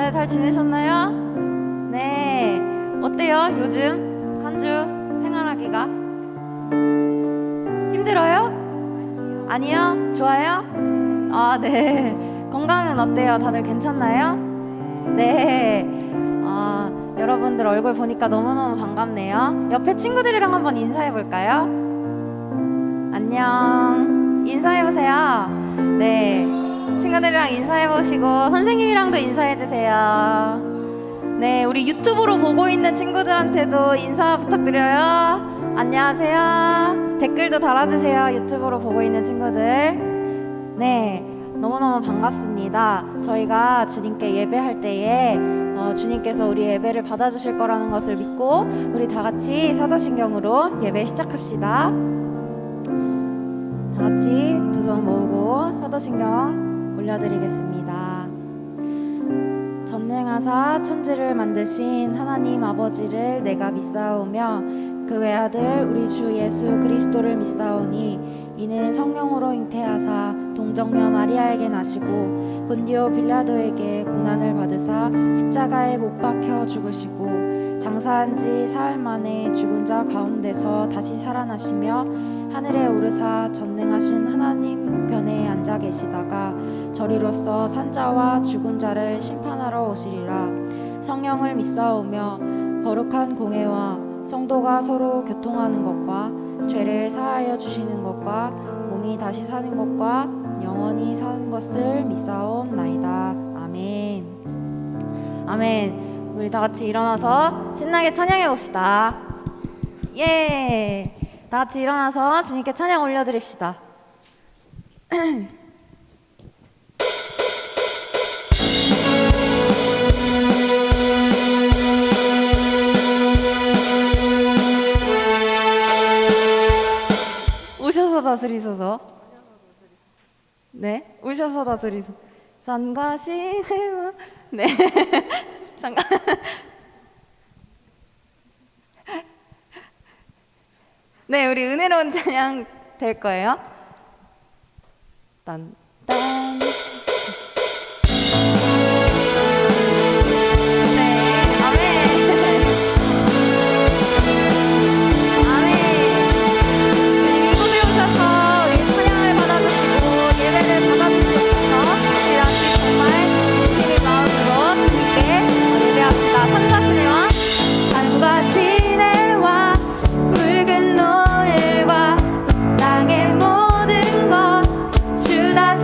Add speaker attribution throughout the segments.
Speaker 1: 다들 잘 지내셨나요? 네. 어때요? 요즘 한 주 생활하기가? 힘들어요? 아니요? 좋아요? 아, 네. 건강은 어때요? 다들 괜찮나요? 네. 여러분들 얼굴 보니까 너무너무 반갑네요. 옆에 친구들이랑 한번 인사해볼까요? 안녕. 인사해보세요. 네. 친구들이랑 인사해보시고 선생님이랑도 인사해주세요. 네, 우리 유튜브로 보고 있는 친구들한테도 인사 부탁드려요. 안녕하세요. 댓글도 달아주세요. 유튜브로 보고 있는 친구들. 네, 너무너무 반갑습니다. 저희가 주님께 예배할 때에 주님께서 우리 예배를 받아주실 거라는 것을 믿고 우리 다 같이 사도신경으로 예배 시작합시다. 다 같이 두 손 모으고 사도신경 올려드리겠습니다. 전능하사 천지를 만드신 하나님 아버지를 내가 믿사오며 그 외아들 우리 주 예수 그리스도를 믿사오니 이는 성령으로 잉태하사 동정녀 마리아에게 나시고 본디오 빌라도에게 고난을 받으사 십자가에 못 박혀 죽으시고 장사한 지 사흘 만에 죽은 자 가운데서 다시 살아나시며 하늘에 오르사 전능하신 하나님 우편에 앉아 계시다가 저리로서 산자와 죽은 자를 심판하러 오시리라. 성령을 믿사오며 거룩한 공회와 성도가 서로 교통하는 것과 죄를 사하여 주시는 것과 몸이 다시 사는 것과 영원히 사는 것을 믿사옵나이다. 아멘. 아멘. 우리 다 같이 일어나서 신나게 찬양해 봅시다. 예. 다 같이 일어나서 주님께 찬양 올려드립시다. 우셔서 다스리소서. 네, 우셔서 다스리소서. 산과 시내와 네. 잠깐. 네, 우리 은혜로운 찬양 될 거예요. 딴. 네, 아멘. 아멘. 주님 이곳에 오셔서 우리 찬양을 받아주시고 예배를 받아주셔서 우리 다시 정말 진심인 마음으로 주님께 예배합시다. 산과 시내와 산과 시내와 붉은 노을과 땅의 모든 것 주 다스리시네.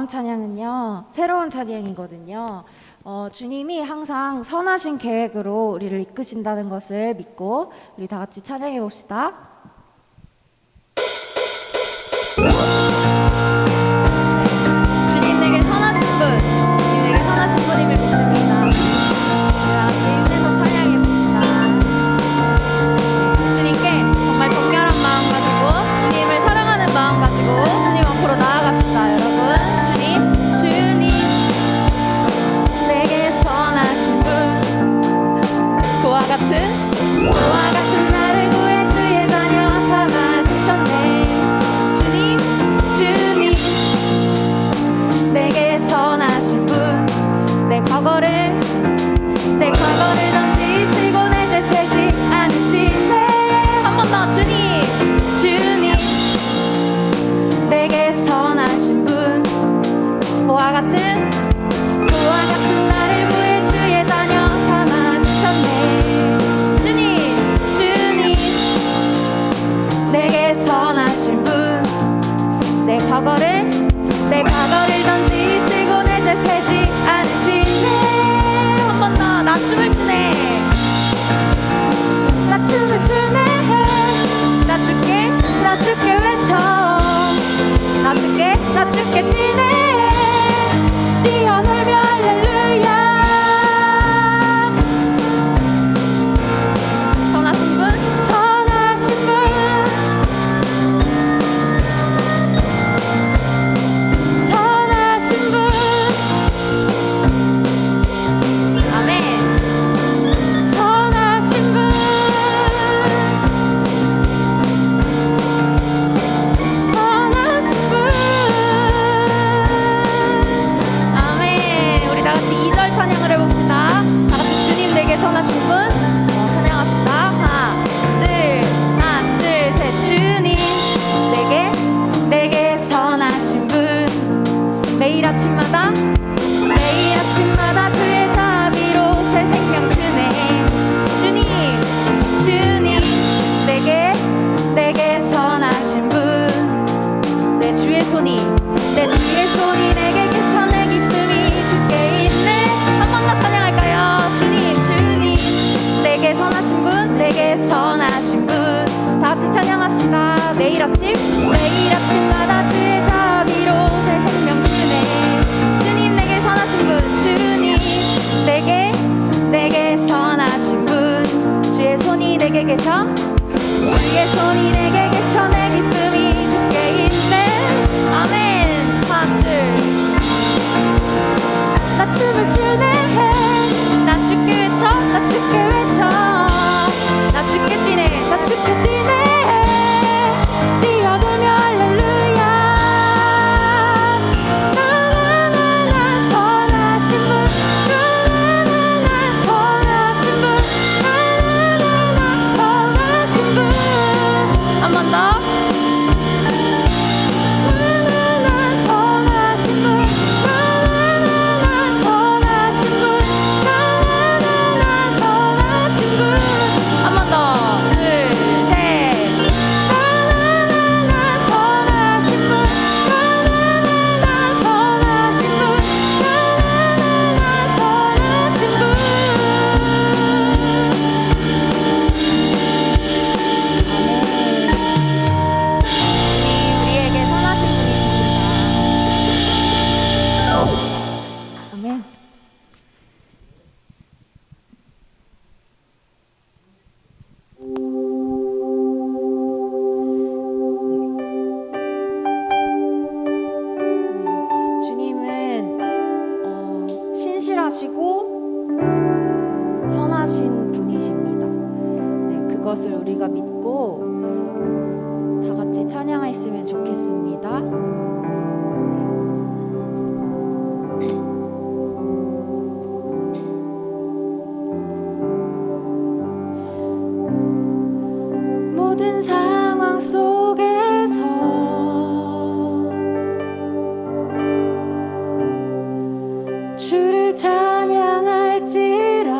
Speaker 1: 다음 찬양은요, 새로운 찬양이거든요. 주님이 항상 선하신 계획으로 우리를 이끄신다는 것을 믿고 우리 다 같이 찬양해 봅시다. 주님 내게 선하신 분, 주님 내게 선하신 분임을 믿습니다. 우리 다 같이 힘내서 찬양해 봅시다. 주님께 정말 동결한 마음 가지고, 주님을 사랑하는 마음 가지고 주님 앞으로 나아갑시다. 여러분, 주님 내게 선하신 분, 그와 같은 나를 구해 주의 자녀 삼아주셨네. 주님 내게 선하신 분, 내 과거를 던지시고 내 죄 세지 않으시네. 한 번 더. 주님 내게 선하신 분, 그와 같은 나를 구해 주의 자녀 삼아주셨네. 주님 내게 선하신 분, 내 과거를 던지시고 내 죄 세지 않으시네. 한 번 더. 나 춤을 추네. 나 춤을 추네. 나 죽게 외쳐. 나 죽게 뛰네. 뛰어놀며 할렐루야. 선하신 분, 아멘. 선하신 분, 아멘. 우리 다 같이 2절 찬양을 해봅시다. 다 같이 주님 내게 선하신 분 찬양합시다. 하나, 둘, 셋. 주님 내게 선하신 분, 매일 아침마다 주의 자비로 새 생명 주네. 주님 내게 선하신 분, 내 주의 손이 내게 계셔. 내 기쁨이 주께 있네. 한 번 더 찬양할까요? 주님 내게 선하신 분, 내게 선하신 분, 다 같이 찬양합시다. 매일 아침마다 주의 자비로 새 생명 주네. 주님 내게 선하신 분, 주님 내게 선하신 분, 주의 손이 내게 계셔. 주의 손이 내게 계셔. 내 기쁨이 주께 있네. 아멘. 하나, 둘. 나 춤을 추네. 나 죽게 외쳐. 나 죽게 뛰네. 뛰어들며 할렐루야. 나나나나 선하신 분, 나나나나 선하신 분, 나나나나 선하신 분. 한 번 더. 나나나 선하신 분, 나나나나 선하신 분, 나나나나 선하신 분. 한 번 더. 둘, 셋. 나나나나 선하신 분, 나나나나 선하신 분, 나나나나 선하신 분. 우리에게 선하신 분이십니다. 아멘. 주님은 신실하시고 선하신 분이십니다. 네, 그것을 우리가 믿고 다 같이 찬양했으면 좋겠습니다. 모든 상황 속에서 주를 찬양할지라.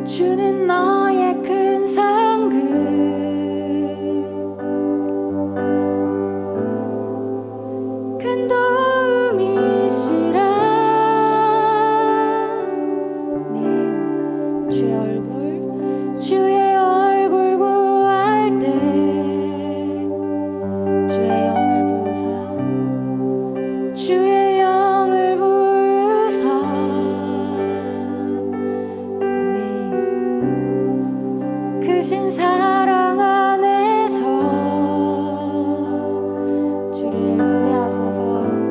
Speaker 1: 주는 너의 큰 상급, 큰 도움이시라. 아멘. 주의 얼굴 구할 때 주의 영을 부으사, 주의 영을 부으사. 아멘. 크신 사랑 안에서 주를 보게 하소서.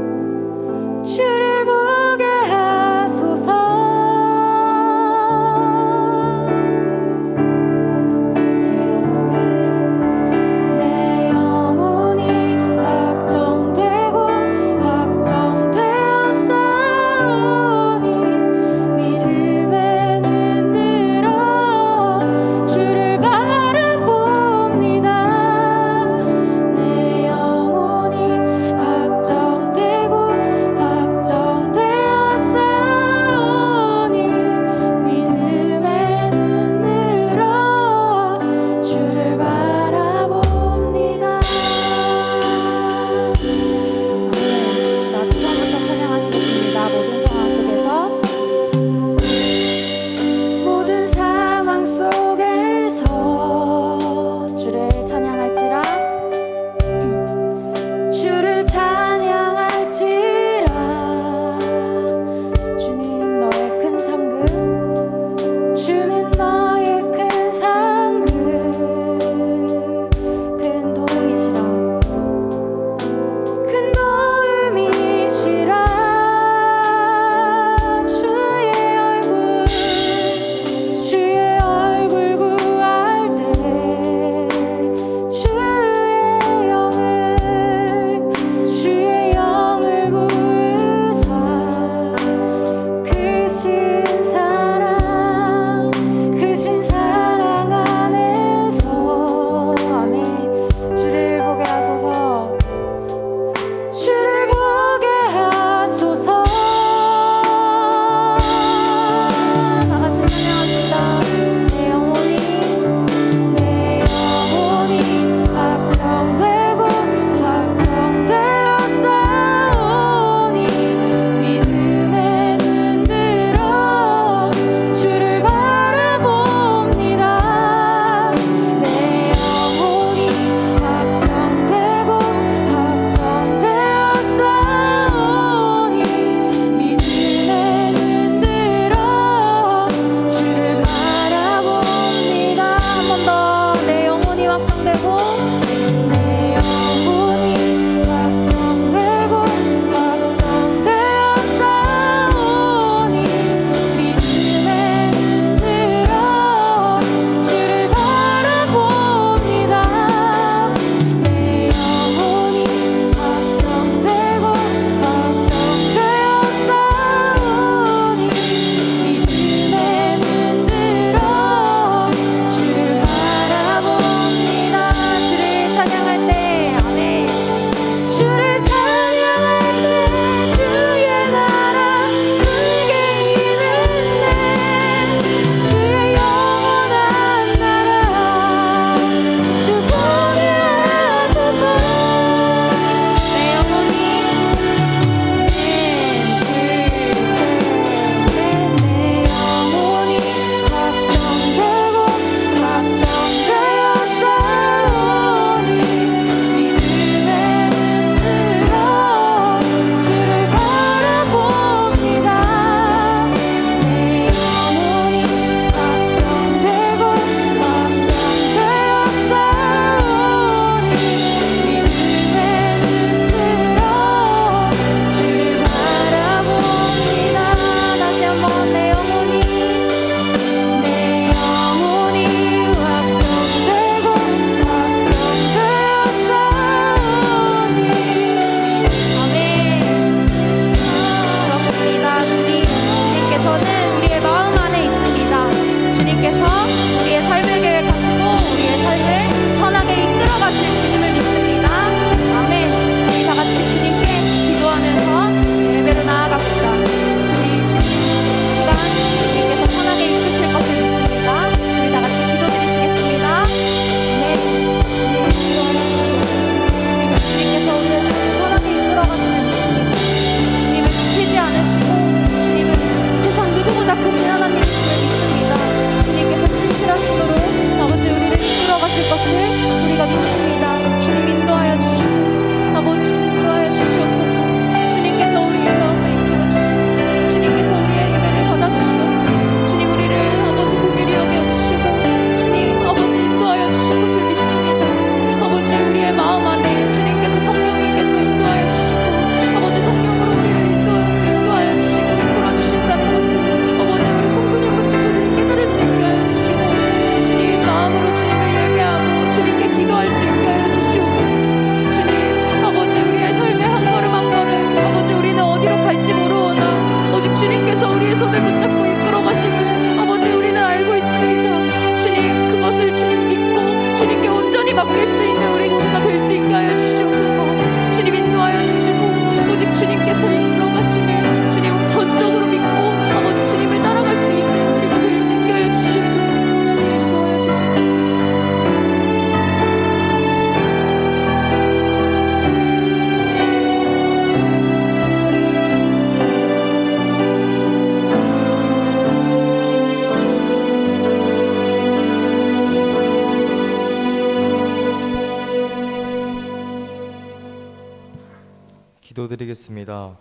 Speaker 2: 기도드리겠습니다.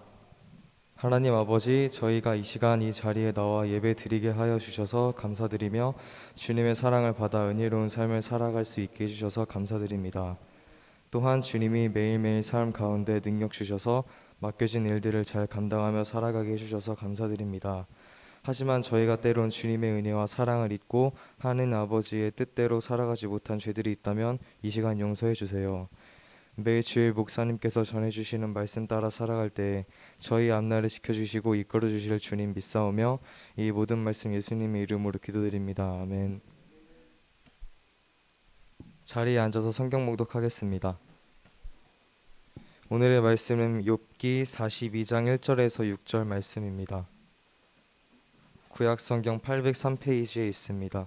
Speaker 2: 하나님 아버지, 저희가 이 시간 이 자리에 나와 예배 드리게 하여 주셔서 감사드리며 주님의 사랑을 받아 은혜로운 삶을 살아갈 수 있게 해주셔서 감사드립니다. 또한 주님이 매일매일 삶 가운데 능력 주셔서 맡겨진 일들을 잘 감당하며 살아가게 해주셔서 감사드립니다. 하지만 저희가 때론 주님의 은혜와 사랑을 잊고 하나님 아버지의 뜻대로 살아가지 못한 죄들이 있다면 이 시간 용서해 주세요. 매일 주일 목사님께서 전해주시는 말씀 따라 살아갈 때 저희 앞날을 지켜주시고 이끌어주실 주님 믿사오며 이 모든 말씀 예수님의 이름으로 기도드립니다. 아멘. 자리에 앉아서 성경 목독하겠습니다. 오늘의 말씀은 욥기 42장 1절에서 6절 말씀입니다. 구약 성경 803페이지에 있습니다.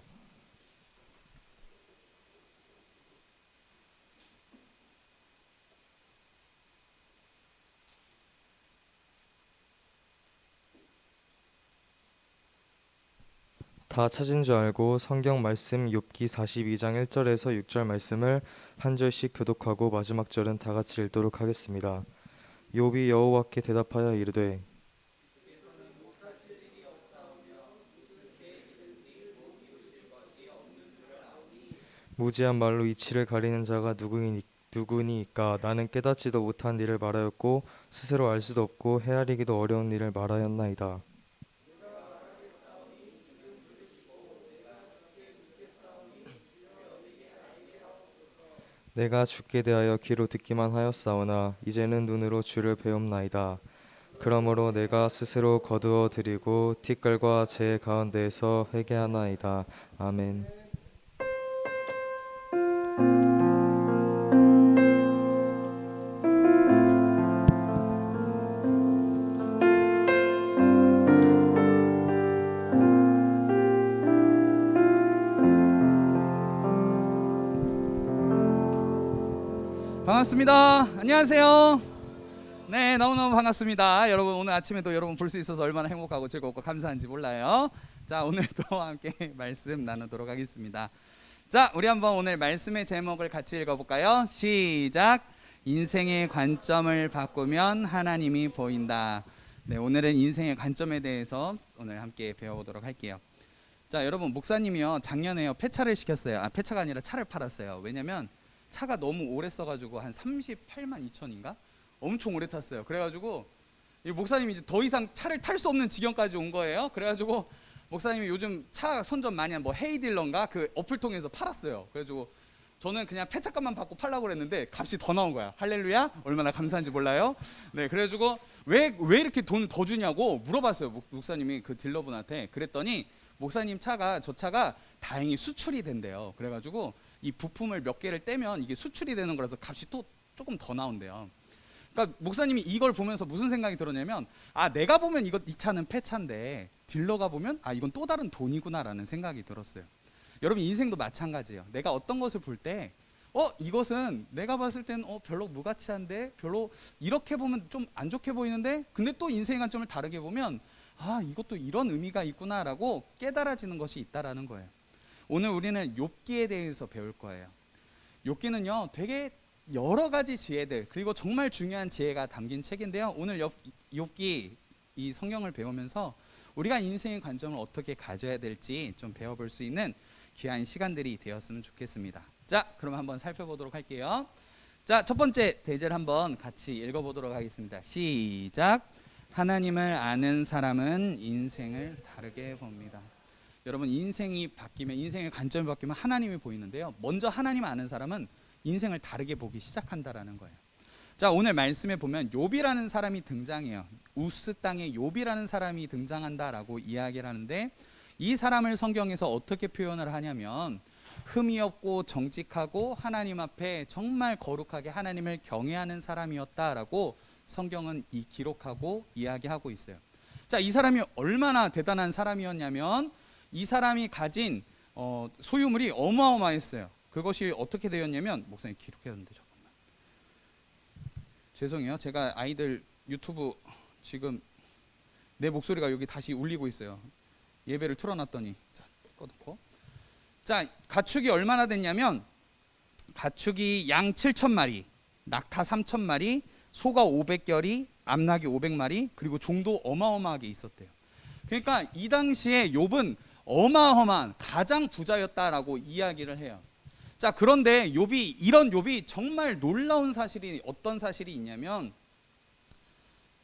Speaker 2: 다 찾은 줄 알고 성경 말씀 욥기 42장 1절에서 6절 말씀을 한 절씩 교독하고 마지막 절은 다 같이 읽도록 하겠습니다. 욥이 여호와께 대답하여 이르되 무지한 말로 이치를 가리는 자가 누구니까. 나는 깨닫지도 못한 일을 말하였고 스스로 알 수도 없고 헤아리기도 어려운 일을 말하였나이다. 내가 주께 대하여 귀로 듣기만 하였사오나 이제는 눈으로 주를 배움나이다. 그러므로 내가 스스로 거두어 드리고 티끌과 재 가운데에서 회개하나이다. 아멘.
Speaker 3: 반갑습니다. 안녕하세요. 네, 너무너무 반갑습니다. 여러분, 오늘 아침에도 여러분 볼 수 있어서 얼마나 행복하고 즐겁고 감사한지 몰라요. 자, 오늘도 함께 말씀 나누도록 하겠습니다. 자, 우리 한번 오늘 말씀의 제목을 같이 읽어볼까요? 시작. 인생의 관점을 바꾸면 하나님이 보인다. 네, 오늘은 인생의 관점에 대해서 오늘 함께 배워보도록 할게요. 자, 여러분, 목사님이요 작년에요 폐차를 시켰어요. 폐차가 아니라 차를 팔았어요. 왜냐면 차가 너무 오래 써가지고 한 38만 2천인가? 엄청 오래 탔어요. 그래가지고 이 목사님이 이제 더 이상 차를 탈 수 없는 지경까지 온 거예요. 그래가지고 목사님이 요즘 차 선전 많이 한 뭐 헤이딜러인가 그 어플 통해서 팔았어요. 그래가지고 저는 그냥 폐차값만 받고 팔라고 그랬는데 값이 더 나온 거야. 할렐루야. 얼마나 감사한지 몰라요. 네, 그래가지고 왜 이렇게 돈 더 주냐고 물어봤어요. 목사님이 그 딜러분한테. 그랬더니 목사님 저 차가 다행히 수출이 된대요. 그래가지고 이 부품을 몇 개를 떼면 이게 수출이 되는 거라서 값이 또 조금 더 나온대요. 그러니까 목사님이 이걸 보면서 무슨 생각이 들었냐면 내가 보면 이 차는 폐차인데 딜러가 보면 이건 또 다른 돈이구나라는 생각이 들었어요. 여러분 인생도 마찬가지예요. 내가 어떤 것을 볼 때 이것은 내가 봤을 땐 별로 무가치한데 별로 이렇게 보면 좀 안 좋게 보이는데 근데 또 인생의 관점을 다르게 보면 이것도 이런 의미가 있구나라고 깨달아지는 것이 있다라는 거예요. 오늘 우리는 욥기에 대해서 배울 거예요. 욥기는요 되게 여러 가지 지혜들 그리고 정말 중요한 지혜가 담긴 책인데요. 오늘 욥기 이 성경을 배우면서 우리가 인생의 관점을 어떻게 가져야 될지 좀 배워볼 수 있는 귀한 시간들이 되었으면 좋겠습니다. 자, 그럼 한번 살펴보도록 할게요. 자, 첫 번째 대제를 한번 같이 읽어보도록 하겠습니다. 시작. 하나님을 아는 사람은 인생을 다르게 봅니다. 여러분 인생이 바뀌면 인생의 관점이 바뀌면 하나님이 보이는데요. 먼저 하나님 아는 사람은 인생을 다르게 보기 시작한다라는 거예요. 자, 오늘 말씀에 보면 욥이라는 사람이 등장해요. 우스 땅에 욥이라는 사람이 등장한다라고 이야기를 하는데 이 사람을 성경에서 어떻게 표현을 하냐면 흠이 없고 정직하고 하나님 앞에 정말 거룩하게 하나님을 경외하는 사람이었다라고 성경은 기록하고 이야기하고 있어요. 자, 이 사람이 얼마나 대단한 사람이었냐면 이 사람이 가진 소유물이 어마어마했어요. 그것이 어떻게 되었냐면 목사님 기록해야하는데 잠깐만. 죄송해요. 제가 아이들 유튜브 지금 내 목소리가 여기 다시 울리고 있어요. 예배를 틀어놨더니 자, 꺼놓고. 자, 가축이 얼마나 됐냐면 가축이 양 7,000마리, 낙타 3,000마리, 소가 500결이, 암나귀 500마리, 그리고 종도 어마어마하게 있었대요. 그러니까 이 당시에 욥은 어마어마한 가장 부자였다라고 이야기를 해요. 자, 그런데 이런 욥이 정말 놀라운 사실이 어떤 사실이 있냐면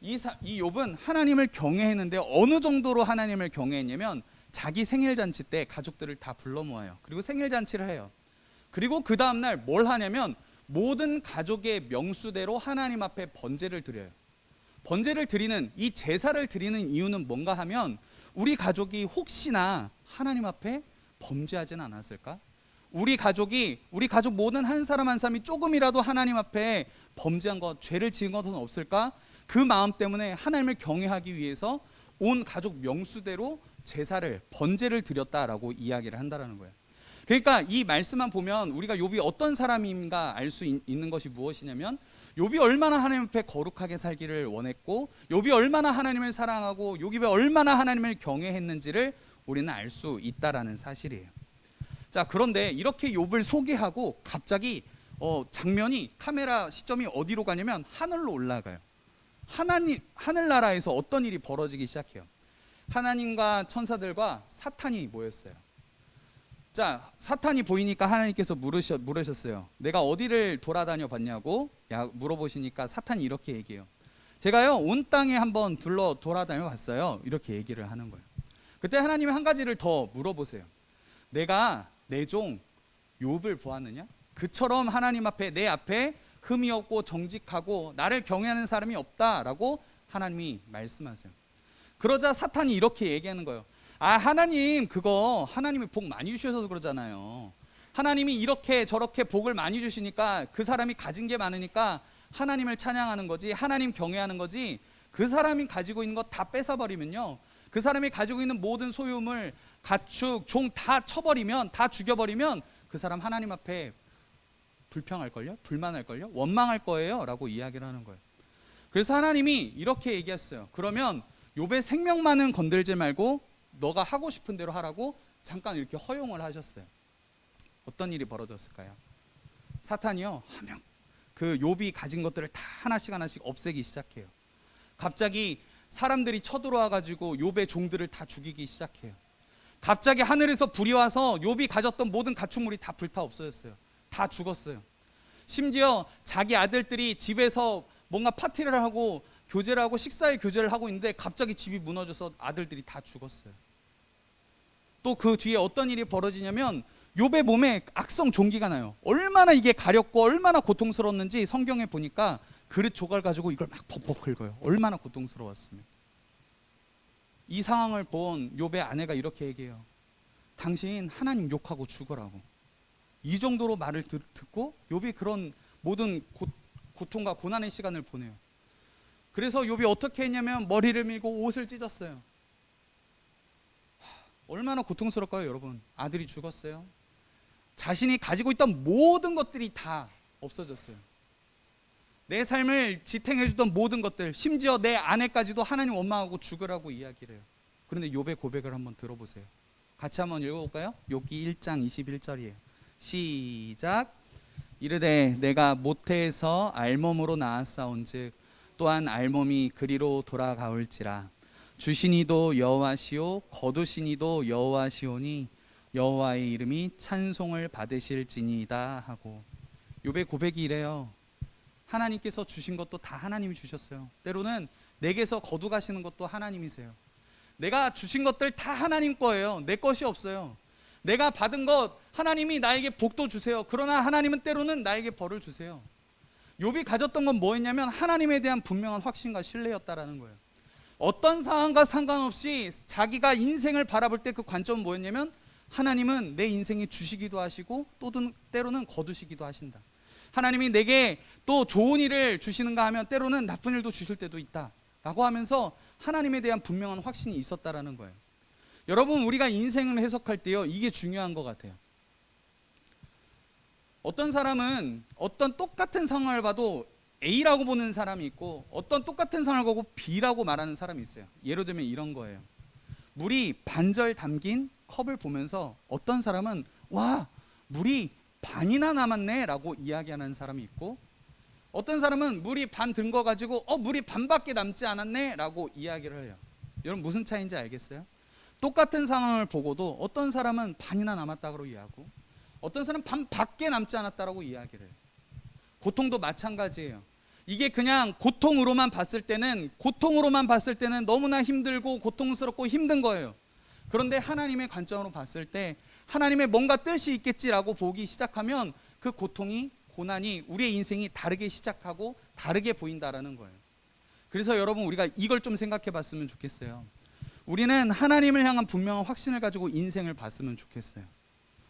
Speaker 3: 이 욥은 하나님을 경외했는데 어느 정도로 하나님을 경외했냐면 자기 생일 잔치 때 가족들을 다 불러 모아요. 그리고 생일 잔치를 해요. 그리고 그 다음 날 뭘 하냐면 모든 가족의 명수대로 하나님 앞에 번제를 드려요. 번제를 드리는 이 제사를 드리는 이유는 뭔가 하면 우리 가족이 혹시나 하나님 앞에 범죄하진 않았을까? 우리 가족 모든 한 사람 한 사람이 조금이라도 하나님 앞에 범죄한 것, 죄를 지은 것은 없을까? 그 마음 때문에 하나님을 경외하기 위해서 온 가족 명수대로 제사를 번제를 드렸다라고 이야기를 한다라는 거예요. 그러니까 이 말씀만 보면 우리가 욥이 어떤 사람인가 알 수 있는 것이 무엇이냐면 욥이 얼마나 하나님 앞에 거룩하게 살기를 원했고 욥이 얼마나 하나님을 사랑하고 욥이 얼마나 하나님을 경외했는지를 우리는 알 수 있다라는 사실이에요. 자, 그런데 이렇게 욥을 소개하고 갑자기 장면이 카메라 시점이 어디로 가냐면 하늘로 올라가요. 하늘나라에서 어떤 일이 벌어지기 시작해요. 하나님과 천사들과 사탄이 모였어요. 자, 사탄이 보이니까 하나님께서 물으셨어요. 내가 어디를 돌아다녀 봤냐고 물어보시니까 사탄이 이렇게 얘기해요. 제가요 온 땅에 한번 돌아다녀 봤어요. 이렇게 얘기를 하는 거예요. 그때 하나님이 한 가지를 더 물어보세요. 내가 내 종 욥을 보았느냐? 그처럼 하나님 앞에 내 앞에 흠이 없고 정직하고 나를 경외하는 사람이 없다라고 하나님이 말씀하세요. 그러자 사탄이 이렇게 얘기하는 거예요. 하나님 그거 하나님이 복 많이 주셔서 그러잖아요. 하나님이 이렇게 저렇게 복을 많이 주시니까 그 사람이 가진 게 많으니까 하나님을 찬양하는 거지, 하나님 경외하는 거지, 그 사람이 가지고 있는 거 다 뺏어버리면요, 그 사람이 가지고 있는 모든 소유물, 가축, 종 다 쳐버리면, 다 죽여버리면 그 사람 하나님 앞에 불평할걸요? 불만할걸요? 원망할 거예요 라고 이야기를 하는 거예요. 그래서 하나님이 이렇게 얘기했어요. 그러면 욥의 생명만은 건들지 말고 너가 하고 싶은 대로 하라고 잠깐 이렇게 허용을 하셨어요. 어떤 일이 벌어졌을까요? 사탄이요 하면 그 욥이 가진 것들을 다 하나씩 없애기 시작해요. 갑자기 사람들이 쳐들어와 가지고 욥의 종들을 다 죽이기 시작해요. 갑자기 하늘에서 불이 와서 욥이 가졌던 모든 가축물이 다 불타 없어졌어요. 다 죽었어요. 심지어 자기 아들들이 집에서 뭔가 파티를 하고 교제를 하고 식사의 교제를 하고 있는데 갑자기 집이 무너져서 아들들이 다 죽었어요. 또 그 뒤에 어떤 일이 벌어지냐면 욥의 몸에 악성 종기가 나요. 얼마나 이게 가렵고 얼마나 고통스러웠는지 성경에 보니까 그릇 조각 가지고 이걸 막 벅벅 긁어요. 얼마나 고통스러웠으면. 이 상황을 본 욥의 아내가 이렇게 얘기해요. 당신 하나님 욕하고 죽으라고. 이 정도로 말을 듣고 욥이 그런 모든 고통과 고난의 시간을 보내요. 그래서 욥이 어떻게 했냐면 머리를 밀고 옷을 찢었어요. 얼마나 고통스러울까요, 여러분? 아들이 죽었어요. 자신이 가지고 있던 모든 것들이 다 없어졌어요. 내 삶을 지탱해주던 모든 것들, 심지어 내 아내까지도 하나님 원망하고 죽으라고 이야기를 해요. 그런데 욥의 고백을 한번 들어보세요. 같이 한번 읽어볼까요? 욥기 1장 21절이에요. 시작. 이르되 내가 모태에서 알몸으로 나았사온즉 또한 알몸이 그리로 돌아가올지라. 주시니도 여호와시오 거두시니도 여호와시오니 여호와의 이름이 찬송을 받으실지니이다 하고. 욥의 고백이 이래요. 하나님께서 주신 것도 다 하나님이 주셨어요. 때로는 내게서 거두가시는 것도 하나님이세요. 내가 주신 것들 다 하나님 거예요. 내 것이 없어요. 내가 받은 것 하나님이 나에게 복도 주세요. 그러나 하나님은 때로는 나에게 벌을 주세요. 욥이 가졌던 건 뭐였냐면 하나님에 대한 분명한 확신과 신뢰였다라는 거예요. 어떤 상황과 상관없이 자기가 인생을 바라볼 때 그 관점은 뭐였냐면 하나님은 내 인생에 주시기도 하시고 또 때로는 거두시기도 하신다. 하나님이 내게 또 좋은 일을 주시는가 하면 때로는 나쁜 일도 주실 때도 있다 라고 하면서 하나님에 대한 분명한 확신이 있었다라는 거예요. 여러분, 우리가 인생을 해석할 때요, 이게 중요한 것 같아요. 어떤 사람은 어떤 똑같은 상황을 봐도 A라고 보는 사람이 있고 어떤 똑같은 상황을 보고 B라고 말하는 사람이 있어요. 예를 들면 이런 거예요. 물이 반절 담긴 컵을 보면서 어떤 사람은 와, 물이 반이나 남았네 라고 이야기하는 사람이 있고, 어떤 사람은 물이 반 든 거 가지고 물이 반밖에 남지 않았네 라고 이야기를 해요. 여러분 무슨 차이인지 알겠어요? 똑같은 상황을 보고도 어떤 사람은 반이나 남았다고 이야기하고 어떤 사람은 반밖에 남지 않았다고 이야기를 해요. 고통도 마찬가지예요. 이게 그냥 고통으로만 봤을 때는 너무나 힘들고 고통스럽고 힘든 거예요. 그런데 하나님의 관점으로 봤을 때 하나님의 뭔가 뜻이 있겠지라고 보기 시작하면 그 고통이 고난이 우리의 인생이 다르게 시작하고 다르게 보인다라는 거예요. 그래서 여러분 우리가 이걸 좀 생각해 봤으면 좋겠어요. 우리는 하나님을 향한 분명한 확신을 가지고 인생을 봤으면 좋겠어요.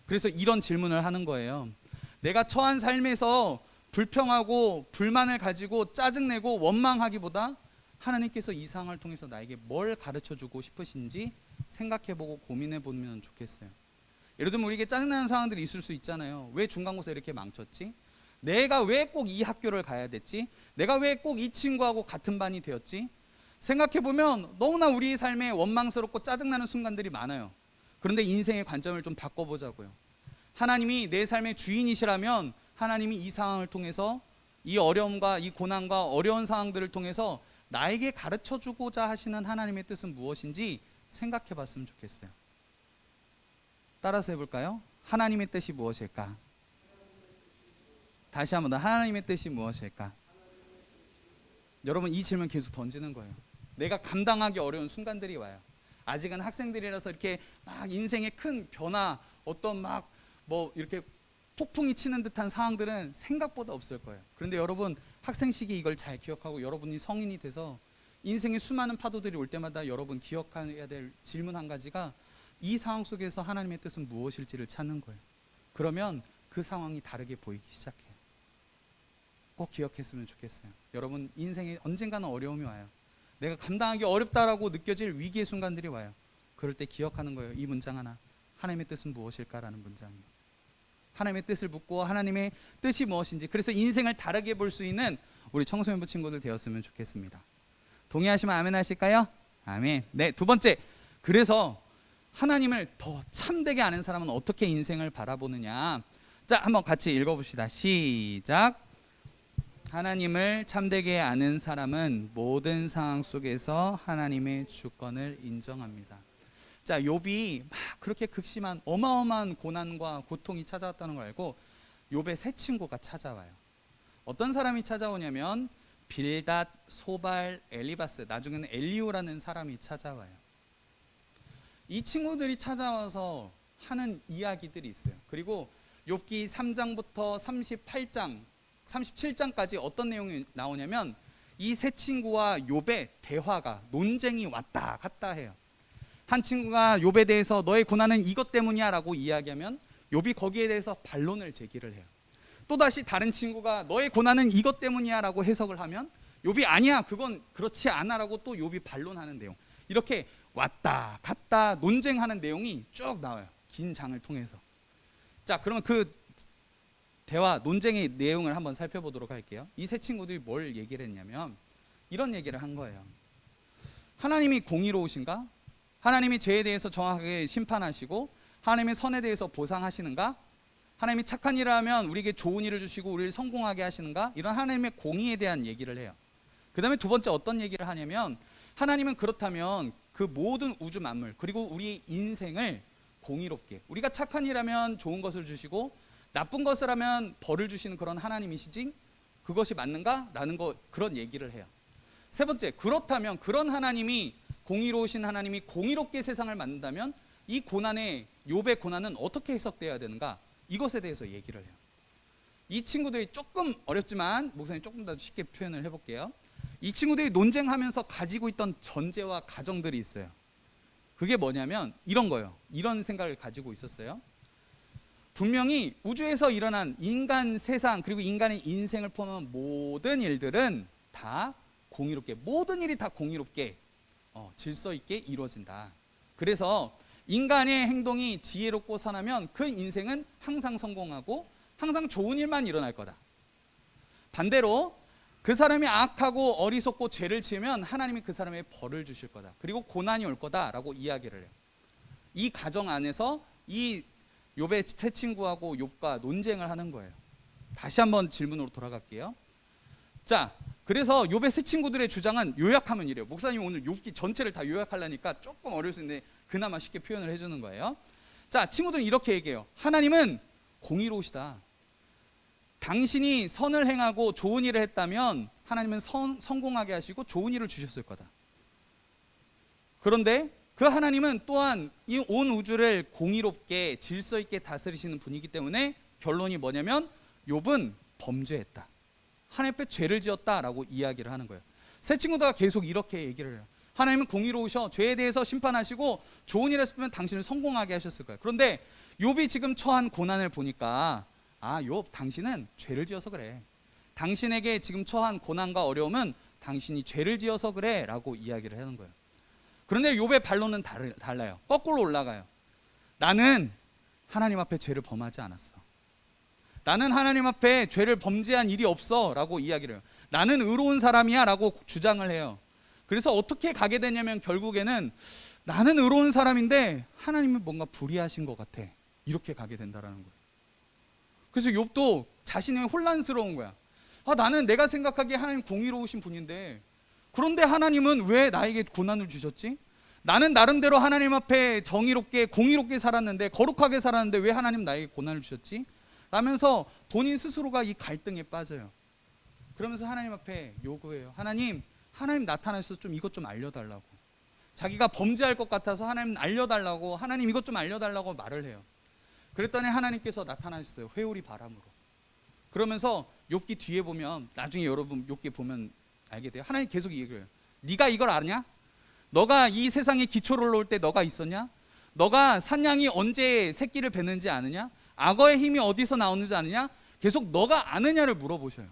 Speaker 3: 그래서 이런 질문을 하는 거예요. 내가 처한 삶에서 불평하고 불만을 가지고 짜증내고 원망하기보다 하나님께서 이 상황을 통해서 나에게 뭘 가르쳐주고 싶으신지 생각해보고 고민해보면 좋겠어요. 예를 들면 우리에게 짜증나는 상황들이 있을 수 있잖아요. 왜 중간고사 이렇게 망쳤지? 내가 왜 꼭 이 학교를 가야 됐지? 내가 왜 꼭 이 친구하고 같은 반이 되었지? 생각해보면 너무나 우리 삶에 원망스럽고 짜증나는 순간들이 많아요. 그런데 인생의 관점을 좀 바꿔보자고요. 하나님이 내 삶의 주인이시라면 하나님이 이 상황을 통해서 이 어려움과 이 고난과 어려운 상황들을 통해서 나에게 가르쳐주고자 하시는 하나님의 뜻은 무엇인지 생각해봤으면 좋겠어요. 따라서 해볼까요? 하나님의 뜻이 무엇일까? 다시 한번 더, 하나님의 뜻이 무엇일까? 여러분 이 질문 계속 던지는 거예요. 내가 감당하기 어려운 순간들이 와요. 아직은 학생들이라서 이렇게 막 인생의 큰 변화, 어떤 막 뭐 이렇게 폭풍이 치는 듯한 상황들은 생각보다 없을 거예요. 그런데 여러분 학생 시기 이걸 잘 기억하고 여러분이 성인이 돼서 인생의 수많은 파도들이 올 때마다 여러분 기억해야 될 질문 한 가지가 이 상황 속에서 하나님의 뜻은 무엇일지를 찾는 거예요. 그러면 그 상황이 다르게 보이기 시작해요. 꼭 기억했으면 좋겠어요. 여러분 인생에 언젠가는 어려움이 와요. 내가 감당하기 어렵다라고 느껴질 위기의 순간들이 와요. 그럴 때 기억하는 거예요. 이 문장 하나. 하나님의 뜻은 무엇일까라는 문장이에요. 하나님의 뜻을 묻고 하나님의 뜻이 무엇인지, 그래서 인생을 다르게 볼 수 있는 우리 청소년부 친구들 되었으면 좋겠습니다. 동의하시면 아멘 하실까요? 아멘. 네, 두 번째, 그래서 하나님을 더 참되게 아는 사람은 어떻게 인생을 바라보느냐. 자, 한번 같이 읽어봅시다. 시작. 하나님을 참되게 아는 사람은 모든 상황 속에서 하나님의 주권을 인정합니다. 자, 욥이 막 그렇게 극심한 어마어마한 고난과 고통이 찾아왔다는 걸 알고 욥의 세 친구가 찾아와요. 어떤 사람이 찾아오냐면 빌닷, 소발, 엘리바스, 나중에는 엘리후라는 사람이 찾아와요. 이 친구들이 찾아와서 하는 이야기들이 있어요. 그리고 욥기 3장부터 38장, 37장까지 어떤 내용이 나오냐면 이 세 친구와 욥의 대화가, 논쟁이 왔다 갔다 해요. 한 친구가 욥에 대해서 너의 고난은 이것 때문이야 라고 이야기하면 욥이 거기에 대해서 반론을 제기를 해요. 또다시 다른 친구가 너의 고난은 이것 때문이야 라고 해석을 하면 욥이 아니야, 그건 그렇지 않아 라고 또 욥이 반론하는 내용. 이렇게 왔다 갔다 논쟁하는 내용이 쭉 나와요. 긴 장을 통해서. 자, 그러면 그 대화, 논쟁의 내용을 한번 살펴보도록 할게요. 이 세 친구들이 뭘 얘기를 했냐면 이런 얘기를 한 거예요. 하나님이 공의로우신가? 하나님이 죄에 대해서 정확하게 심판하시고 하나님의 선에 대해서 보상하시는가? 하나님이 착한 일을 하면 우리에게 좋은 일을 주시고 우리를 성공하게 하시는가? 이런 하나님의 공의에 대한 얘기를 해요. 그 다음에 두 번째 어떤 얘기를 하냐면 하나님은 그렇다면 그 모든 우주 만물 그리고 우리 인생을 공의롭게, 우리가 착한 일 하면 좋은 것을 주시고 나쁜 것을 하면 벌을 주시는 그런 하나님이시지 그것이 맞는가? 라는 그런 얘기를 해요. 세 번째, 그렇다면 그런 하나님이, 공의로우신 하나님이 공의롭게 세상을 만든다면 이 고난의, 욥의 고난은 어떻게 해석되어야 되는가? 이것에 대해서 얘기를 해요. 이 친구들이 조금 어렵지만 목사님 조금 더 쉽게 표현을 해볼게요. 이 친구들이 논쟁하면서 가지고 있던 전제와 가정들이 있어요. 그게 뭐냐면 이런 거예요. 이런 생각을 가지고 있었어요. 분명히 우주에서 일어난 인간 세상 그리고 인간의 인생을 포함한 모든 일들은 다 공의롭게, 모든 일이 다 공의롭게 질서 있게 이루어진다. 그래서 인간의 행동이 지혜롭고 선하면 그 인생은 항상 성공하고 항상 좋은 일만 일어날 거다. 반대로 그 사람이 악하고 어리석고 죄를 지으면 하나님이 그 사람의 벌을 주실 거다. 그리고 고난이 올 거다라고 이야기를 해요. 이 가정 안에서 이 욥의 세 친구하고 욥과 논쟁을 하는 거예요. 다시 한번 질문으로 돌아갈게요. 자, 그래서 욥의 세 친구들의 주장은 요약하면 이래요. 목사님 오늘 욥기 전체를 다 요약하려니까 조금 어려울 수 있는데 그나마 쉽게 표현을 해주는 거예요. 자, 친구들은 이렇게 얘기해요. 하나님은 공의로우시다. 당신이 선을 행하고 좋은 일을 했다면 하나님은 성공하게 하시고 좋은 일을 주셨을 거다. 그런데 그 하나님은 또한 이 온 우주를 공의롭게 질서 있게 다스리시는 분이기 때문에 결론이 뭐냐면 욥은 범죄했다. 하나님 앞에 죄를 지었다라고 이야기를 하는 거예요. 세 친구가 계속 이렇게 얘기를 해요. 하나님은 공의로우셔 죄에 대해서 심판하시고 좋은 일 했으면 당신을 성공하게 하셨을 거예요. 그런데 욥이 지금 처한 고난을 보니까 욥 당신은 죄를 지어서 그래. 당신에게 지금 처한 고난과 어려움은 당신이 죄를 지어서 그래 라고 이야기를 하는 거예요. 그런데 욥의 반론은 달라요. 거꾸로 올라가요. 나는 하나님 앞에 죄를 범하지 않았어. 나는 하나님 앞에 죄를 범죄한 일이 없어 라고 이야기를 해요. 나는 의로운 사람이야 라고 주장을 해요. 그래서 어떻게 가게 되냐면 결국에는 나는 의로운 사람인데 하나님은 뭔가 불의하신 것 같아. 이렇게 가게 된다라는 거예요. 그래서 욥도 자신이 혼란스러운 거야. 나는 내가 생각하기에 하나님 공의로우신 분인데 그런데 하나님은 왜 나에게 고난을 주셨지? 나는 나름대로 하나님 앞에 정의롭게 공의롭게 살았는데 거룩하게 살았는데 왜 하나님 나에게 고난을 주셨지? 라면서 본인 스스로가 이 갈등에 빠져요. 그러면서 하나님 앞에 요구해요. 하나님 나타나셔서 좀 이것 좀 알려달라고. 자기가 범죄할 것 같아서 하나님 알려달라고, 하나님 이것 좀 알려달라고 말을 해요. 그랬더니 하나님께서 나타나셨어요. 회오리 바람으로. 그러면서 욥기 뒤에 보면, 나중에 여러분 욥기 보면 알게 돼요. 하나님 계속 얘기해요. 네가 이걸 아냐? 너가 이 세상에 기초를 놓을 때 너가 있었냐? 너가 산양이 언제 새끼를 뱉는지 아느냐? 악어의 힘이 어디서 나오는지 아느냐? 계속 너가 아느냐를 물어보셔요.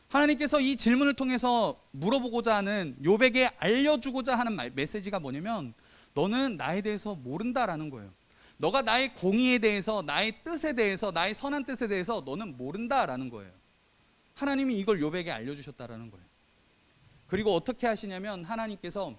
Speaker 3: 하나님께서 이 질문을 통해서 물어보고자 하는, 욥에게 알려주고자 하는 메시지가 뭐냐면 너는 나에 대해서 모른다라는 거예요. 너가 나의 공의에 대해서, 나의 뜻에 대해서, 나의 선한 뜻에 대해서 너는 모른다라는 거예요. 하나님이 이걸 욥에게 알려주셨다라는 거예요. 그리고 어떻게 하시냐면 하나님께서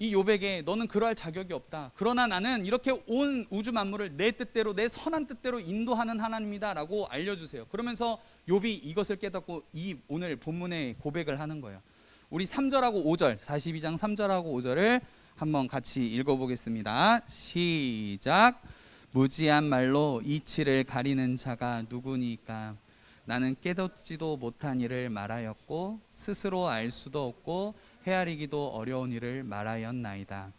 Speaker 3: 이 욥에게 너는 그러할 자격이 없다. 그러나 나는 이렇게 온 우주 만물을 내 뜻대로, 내 선한 뜻대로 인도하는 하나님이다 라고 알려주세요. 그러면서 욥이 이것을 깨닫고 이 오늘 본문의 고백을 하는 거예요. 우리 3절하고 5절, 42장 3절하고 5절을 한번 같이 읽어보겠습니다. 시작. 무지한 말로 이치를 가리는 자가 누구니까? 나는 깨닫지도 못한 일을 말하였고 스스로 알 수도 없고 헤아리기도 어려운 일을 말하였나이다.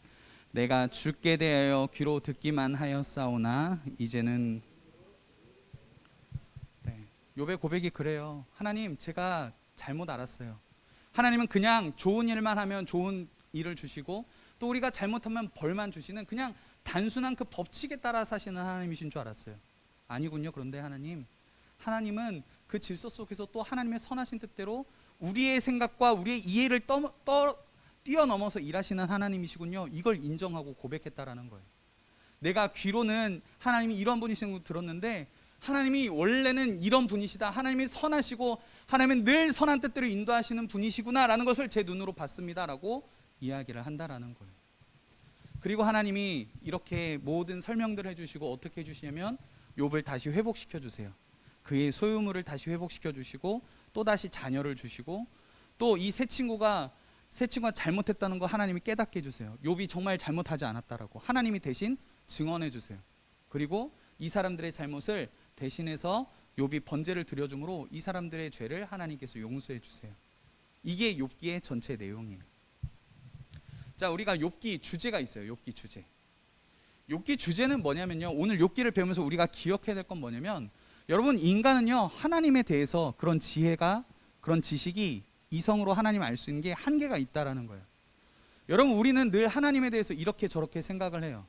Speaker 3: 내가 주께 대하여 귀로 듣기만 하였사오나 이제는 욥의 고백이 그래요. 하나님, 제가 잘못 알았어요. 하나님은 그냥 좋은 일만 하면 좋은 일을 주시고 또 우리가 잘못하면 벌만 주시는 그냥 단순한 그 법칙에 따라 사시는 하나님이신 줄 알았어요. 아니군요. 그런데 하나님은 그 질서 속에서 또 하나님의 선하신 뜻대로 우리의 생각과 우리의 이해를 뛰어넘어서 일하시는 하나님이시군요. 이걸 인정하고 고백했다라는 거예요. 내가 귀로는 하나님이 이런 분이신 걸 들었는데 하나님이 원래는 이런 분이시다. 하나님이 선하시고 하나님은 늘 선한 뜻대로 인도하시는 분이시구나라는 것을 제 눈으로 봤습니다라고 이야기를 한다라는 거예요. 그리고 하나님이 이렇게 모든 설명들을 해주시고 어떻게 해주시냐면 욥을 다시 회복시켜 주세요. 그의 소유물을 다시 회복시켜 주시고 또 다시 자녀를 주시고 또 이 세 친구가 잘못했다는 거 하나님이 깨닫게 해주세요. 욥이 정말 잘못하지 않았다라고 하나님이 대신 증언해 주세요. 그리고 이 사람들의 잘못을 대신해서 욥이 번제를 드려줌으로 이 사람들의 죄를 하나님께서 용서해 주세요. 이게 욥기의 전체 내용이에요. 자, 우리가 욥기 주제가 있어요. 욥기 주제. 욥기 주제는 뭐냐면요. 오늘 욥기를 배우면서 우리가 기억해야 될 건 뭐냐면 여러분, 인간은요 하나님에 대해서 그런 지혜가, 그런 지식이 이성으로 하나님을 알 수 있는 게 한계가 있다라는 거예요. 여러분, 우리는 늘 하나님에 대해서 이렇게 저렇게 생각을 해요.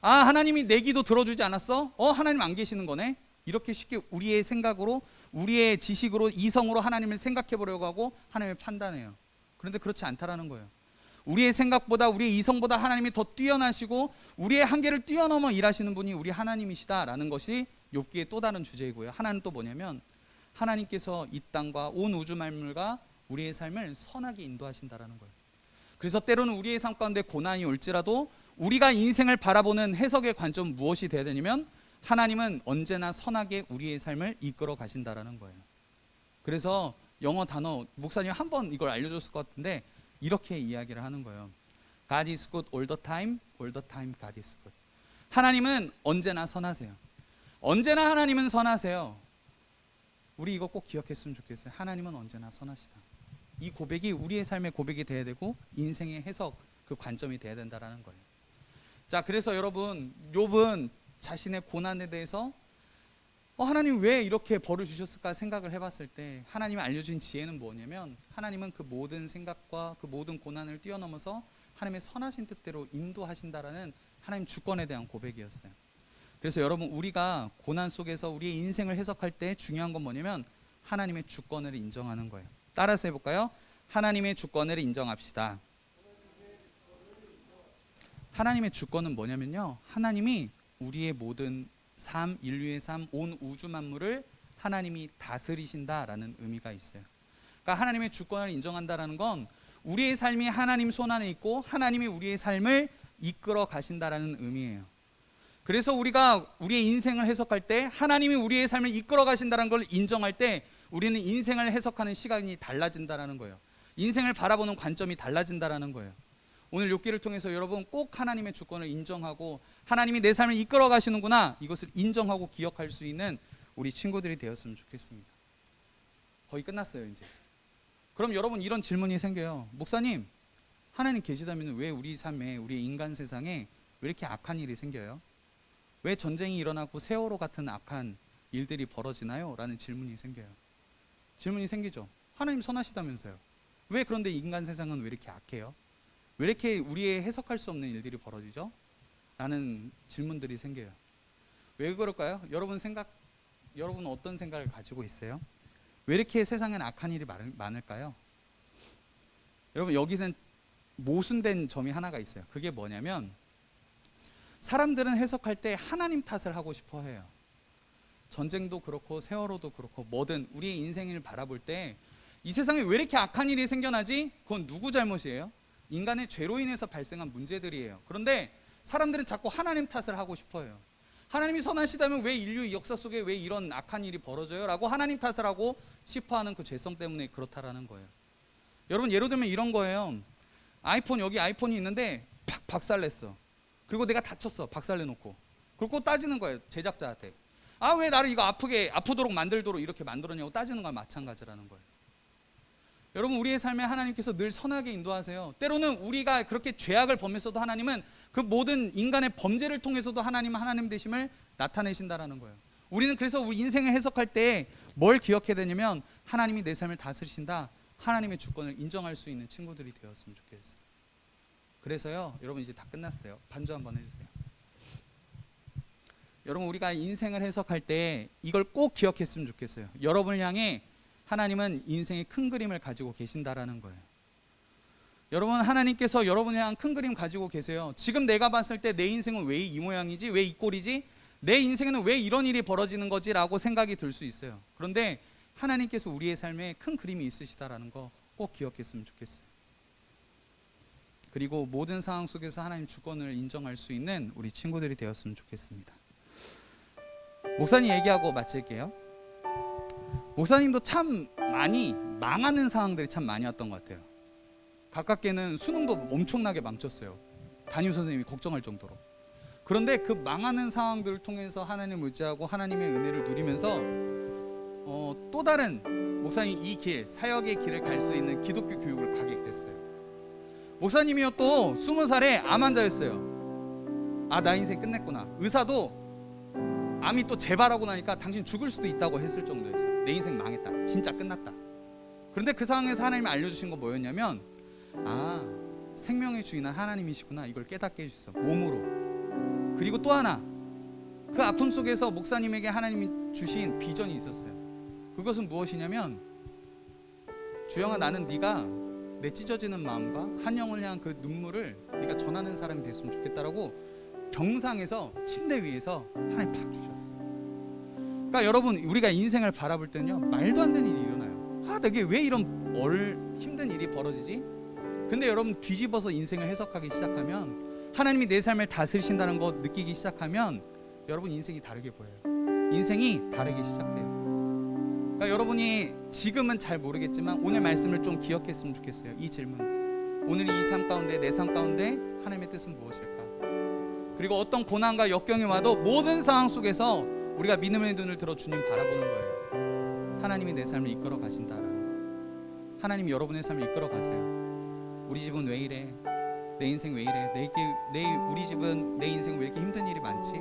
Speaker 3: 하나님이 내 기도 들어주지 않았어? 하나님 안 계시는 거네? 이렇게 쉽게 우리의 생각으로, 우리의 지식으로, 이성으로 하나님을 생각해 보려고 하고 하나님을 판단해요. 그런데 그렇지 않다라는 거예요. 우리의 생각보다, 우리의 이성보다 하나님이 더 뛰어나시고 우리의 한계를 뛰어넘어 일하시는 분이 우리 하나님이시다라는 것이 욥기의 또 다른 주제이고요. 하나는 또 뭐냐면 하나님께서 이 땅과 온 우주 만물과 우리의 삶을 선하게 인도하신다라는 거예요. 그래서 때로는 우리의 삶 가운데 고난이 올지라도 우리가 인생을 바라보는 해석의 관점은 무엇이 되어야 되냐면 하나님은 언제나 선하게 우리의 삶을 이끌어 가신다라는 거예요. 그래서 영어 단어 목사님 한 번 이걸 알려줬을 것 같은데 이렇게 이야기를 하는 거예요. God is good all the time God is good. 하나님은 언제나 선하세요. 언제나 하나님은 선하세요. 우리 이거 꼭 기억했으면 좋겠어요. 하나님은 언제나 선하시다. 이 고백이 우리의 삶의 고백이 돼야 되고 인생의 해석 그 관점이 돼야 된다라는 거예요. 자, 그래서 여러분 욥은 자신의 고난에 대해서 하나님 왜 이렇게 벌을 주셨을까 생각을 해봤을 때 하나님이 알려준 지혜는 뭐냐면 하나님은 그 모든 생각과 그 모든 고난을 뛰어넘어서 하나님의 선하신 뜻대로 인도하신다라는 하나님 주권에 대한 고백이었어요. 그래서 여러분 우리가 고난 속에서 우리의 인생을 해석할 때 중요한 건 뭐냐면 하나님의 주권을 인정하는 거예요. 따라서 해볼까요? 하나님의 주권을 인정합시다. 하나님의 주권은 뭐냐면요, 하나님이 우리의 모든 삶, 인류의 삶, 온 우주 만물을 하나님이 다스리신다라는 의미가 있어요. 그러니까 하나님의 주권을 인정한다라는 건 우리의 삶이 하나님 손 안에 있고 하나님이 우리의 삶을 이끌어 가신다라는 의미예요. 그래서 우리가 우리의 인생을 해석할 때 하나님이 우리의 삶을 이끌어 가신다는 걸 인정할 때 우리는 인생을 해석하는 시간이 달라진다라는 거예요. 인생을 바라보는 관점이 달라진다라는 거예요. 오늘 욥기를 통해서 여러분 꼭 하나님의 주권을 인정하고 하나님이 내 삶을 이끌어 가시는구나, 이것을 인정하고 기억할 수 있는 우리 친구들이 되었으면 좋겠습니다. 거의 끝났어요 이제. 그럼 여러분 이런 질문이 생겨요. 목사님, 하나님 계시다면 왜 우리 삶에, 우리 인간 세상에 왜 이렇게 악한 일이 생겨요? 왜 전쟁이 일어나고 세월호 같은 악한 일들이 벌어지나요? 라는 질문이 생겨요. 질문이 생기죠. 하나님 선하시다면서요. 왜 그런데 인간 세상은 왜 이렇게 악해요? 왜 이렇게 우리의 해석할 수 없는 일들이 벌어지죠? 라는 질문들이 생겨요. 왜 그럴까요? 여러분 어떤 생각을 가지고 있어요? 왜 이렇게 세상엔 악한 일이 많을까요? 여러분 여기서는 모순된 점이 하나가 있어요. 그게 뭐냐면 사람들은 해석할 때 하나님 탓을 하고 싶어 해요. 전쟁도 그렇고 세월호도 그렇고 뭐든 우리의 인생을 바라볼 때 이 세상에 왜 이렇게 악한 일이 생겨나지? 그건 누구 잘못이에요? 인간의 죄로 인해서 발생한 문제들이에요. 그런데 사람들은 자꾸 하나님 탓을 하고 싶어 해요. 하나님이 선하시다면 왜 인류 역사 속에 왜 이런 악한 일이 벌어져요? 라고 하나님 탓을 하고 싶어하는 그 죄성 때문에 그렇다라는 거예요. 여러분 예를 들면 이런 거예요. 여기 아이폰이 있는데 팍 박살냈어. 그리고 내가 다쳤어. 박살내놓고. 그리고 따지는 거예요. 제작자한테. 왜 나를 이거 아프도록 만들도록 이렇게 만들었냐고 따지는 거와 마찬가지라는 거예요. 여러분 우리의 삶에 하나님께서 늘 선하게 인도하세요. 때로는 우리가 그렇게 죄악을 범했어도 하나님은 그 모든 인간의 범죄를 통해서도 하나님 되심을 나타내신다라는 거예요. 우리는 그래서 우리 인생을 해석할 때 뭘 기억해야 되냐면 하나님이 내 삶을 다스리신다, 하나님의 주권을 인정할 수 있는 친구들이 되었으면 좋겠어요. 그래서요 여러분 이제 다 끝났어요. 반주 한번 해주세요. 여러분 우리가 인생을 해석할 때 이걸 꼭 기억했으면 좋겠어요. 여러분을 향해 하나님은 인생의 큰 그림을 가지고 계신다라는 거예요. 여러분 하나님께서 여러분을 향한 큰 그림 가지고 계세요. 지금 내가 봤을 때 내 인생은 왜 이 모양이지? 왜 이 꼴이지? 내 인생에는 왜 이런 일이 벌어지는 거지? 라고 생각이 들 수 있어요. 그런데 하나님께서 우리의 삶에 큰 그림이 있으시다라는 거 꼭 기억했으면 좋겠어요. 그리고 모든 상황 속에서 하나님 주권을 인정할 수 있는 우리 친구들이 되었으면 좋겠습니다. 목사님 얘기하고 마칠게요. 목사님도 참 많이 망하는 상황들이 참 많이 왔던 것 같아요. 가깝게는 수능도 엄청나게 망쳤어요. 담임 선생님이 걱정할 정도로. 그런데 그 망하는 상황들을 통해서 하나님을 의지하고 하나님의 은혜를 누리면서 또 다른 목사님 이 길, 사역의 길을 갈 수 있는 기독교 교육을 가게 됐어요. 목사님이요 또 20살에 암 환자였어요. 나 인생 끝냈구나. 의사도 암이 또 재발하고 나니까 당신 죽을 수도 있다고 했을 정도였어요. 내 인생 망했다. 진짜 끝났다. 그런데 그 상황에서 하나님이 알려주신 건 뭐였냐면 생명의 주인은 하나님이시구나. 이걸 깨닫게 해주셨어. 몸으로. 그리고 또 하나, 그 아픔 속에서 목사님에게 하나님이 주신 비전이 있었어요. 그것은 무엇이냐면 주영아, 나는 네가 내 찢어지는 마음과 한 영혼을 향한 그 눈물을 네가 전하는 사람이 됐으면 좋겠다라고 병상에서 침대 위에서 하나님 팍 주셨어요. 그러니까 여러분 우리가 인생을 바라볼 때는요 말도 안 되는 일이 일어나요. 내게 왜 이런 힘든 일이 벌어지지? 근데 여러분 뒤집어서 인생을 해석하기 시작하면 하나님이 내 삶을 다스리신다는 거 느끼기 시작하면 여러분 인생이 다르게 보여요. 인생이 다르게 시작돼요. 그러니까 여러분이 지금은 잘 모르겠지만 오늘 말씀을 좀 기억했으면 좋겠어요. 이 질문, 오늘 이 삶 가운데, 내 삶 가운데 하나님의 뜻은 무엇일까? 그리고 어떤 고난과 역경이 와도 모든 상황 속에서 우리가 믿음의 눈을 들어 주님 바라보는 거예요. 하나님이 내 삶을 이끌어 가신다라는, 하나님이 여러분의 삶을 이끌어 가세요. 우리 집은 왜 이래? 내 인생 왜 이래? 우리 집은, 내 인생 왜 이렇게 힘든 일이 많지?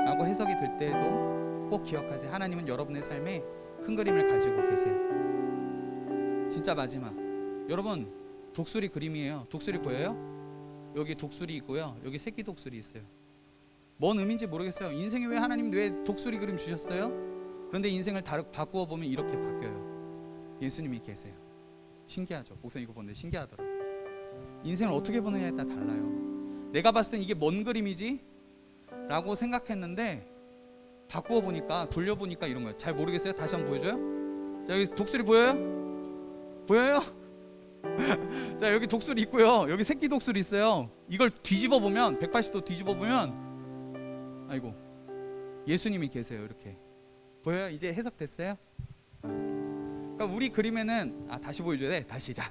Speaker 3: 라고 해석이 될 때도 꼭 기억하세요. 하나님은 여러분의 삶에 큰 그림을 가지고 계세요. 진짜 마지막, 여러분 독수리 그림이에요. 독수리 보여요? 여기 독수리 있고요, 여기 새끼 독수리 있어요. 뭔 의미인지 모르겠어요. 인생에 왜 하나님 왜 독수리 그림 주셨어요? 그런데 인생을 바꾸어 보면 이렇게 바뀌어요. 예수님이 계세요. 신기하죠? 목사님 이거 보는데 신기하더라고요. 인생을 어떻게 보느냐에 따라 달라요. 내가 봤을 땐 이게 뭔 그림이지? 라고 생각했는데 바꾸어 보니까, 돌려보니까 이런 거예요. 잘 모르겠어요? 다시 한번 보여줘요? 자, 여기 독수리 보여요? 보여요? 자, 여기 독수리 있고요, 여기 새끼 독수리 있어요. 이걸 뒤집어 보면, 180도 뒤집어 보면, 아이고, 예수님이 계세요. 이렇게 보여요? 이제 해석됐어요? 그러니까 우리 그림에는, 다시 보여줘야 돼. 다시. 자,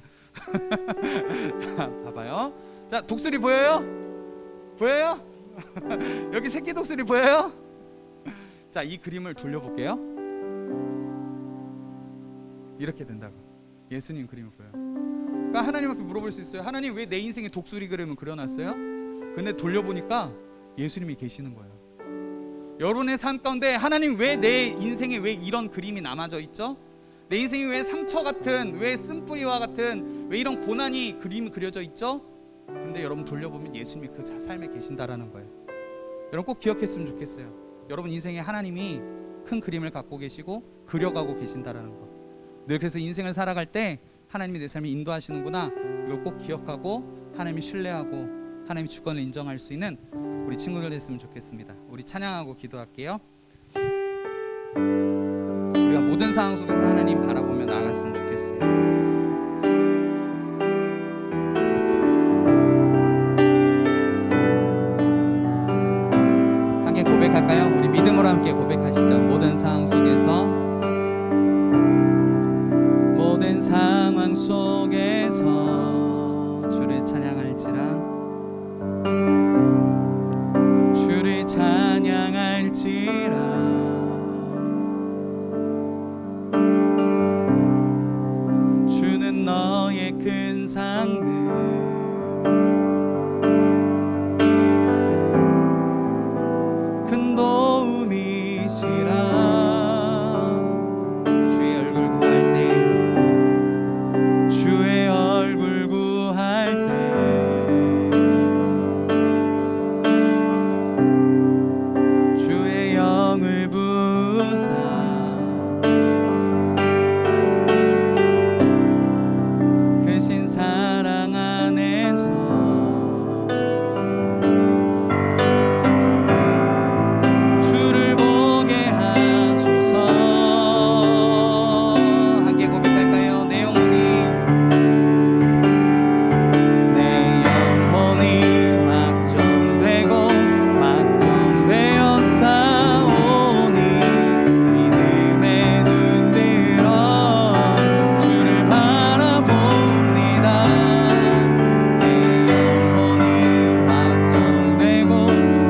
Speaker 3: 자, 봐봐요. 자, 독수리 보여요? 보여요? 여기 새끼 독수리 보여요? 자, 이 그림을 돌려볼게요. 이렇게 된다고. 예수님 그림을 보여요. 그러니까 하나님 앞에 물어볼 수 있어요. 하나님 왜 내 인생에 독수리 그림을 그려놨어요? 근데 돌려보니까 예수님이 계시는 거예요. 여러분의 삶 가운데 하나님 왜 내 인생에 왜 이런 그림이 남아져 있죠? 내 인생이 왜 상처 같은, 왜 쓴뿌리와 같은, 왜 이런 고난이 그림이 그려져 있죠? 그런데 여러분 돌려보면 예수님이 그 삶에 계신다라는 거예요. 여러분 꼭 기억했으면 좋겠어요. 여러분 인생에 하나님이 큰 그림을 갖고 계시고 그려가고 계신다라는 거. 늘 그래서 인생을 살아갈 때 하나님이 내 삶을 인도하시는구나, 이걸 꼭 기억하고 하나님이 신뢰하고 하나님의 주권을 인정할 수 있는 우리 친구들 됐으면 좋겠습니다. 우리 찬양하고 기도할게요. 우리가 모든 상황 속에서 하나님 바라보며 나아갔으면 좋겠어요. 함께 고백할까요? 우리 믿음으로 함께 고백하시죠. 모든 상황 속에서, 모든 상황 속에서 주를 찬양할지라, 주를 찬양할지라. 주는 너의 큰 상급, 큰 도움이시라. 주의 얼굴 구할 때, 주의 얼굴 구할 때, 주의 영을 부사 크신 사랑 안에서 주를 보게 하소서. 함께 고백할까요? 내 영혼이 확정되고 확정되어 싸우니 믿음의 눈 들어 주를 바라봅니다. 내 영혼이 확정되고